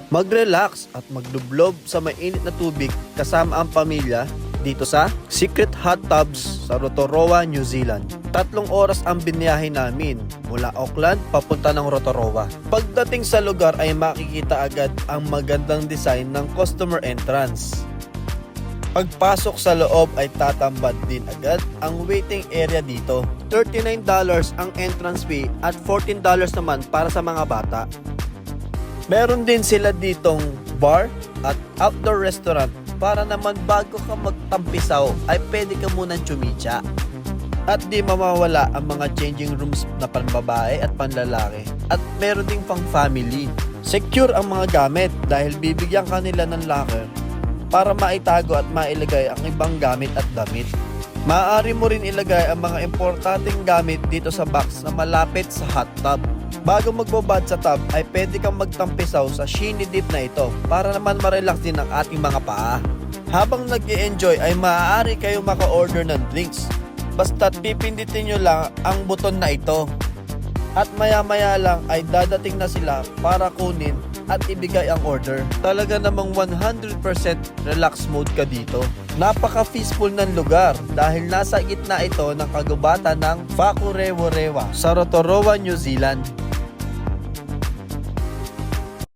Mag-relax at maglublob sa mainit na tubig kasama ang pamilya dito sa Secret Hot Tubs sa Rotorua, New Zealand. 3 oras ang biniyahe namin mula Auckland papunta ng Rotorua. Pagdating sa lugar ay makikita agad ang magandang design ng customer entrance. Pagpasok sa loob ay tatambad din agad ang waiting area dito. $39 ang entrance fee at $14 naman para sa mga bata. Meron din sila ditong bar at outdoor restaurant para naman bago ka magtampisaw ay pwede ka munang tsumitsa. At di mawawala ang mga changing rooms na panbabae at panlalaki. At meron ding pang family. Secure ang mga gamit dahil bibigyan ka nila ng locker para maitago at mailagay ang ibang gamit at damit. Maaari mo rin ilagay ang mga importanteng gamit dito sa box na malapit sa hot tub. Bago magbabad sa tub ay pwede kang magtampisaw sa shinny dip na ito para naman ma-relax din ang ating mga paa. Habang nag-i-enjoy ay maaari kayo maka-order ng drinks. Basta't pipindutin nyo lang ang buton na ito. At maya-maya lang ay dadating na sila para kunin at ibigay ang order. Talaga namang 100% relax mode ka dito. Napaka-peaceful ng lugar dahil nasa gitna ito ng kagubatan ng Whakureworewa sa Rotorua, New Zealand.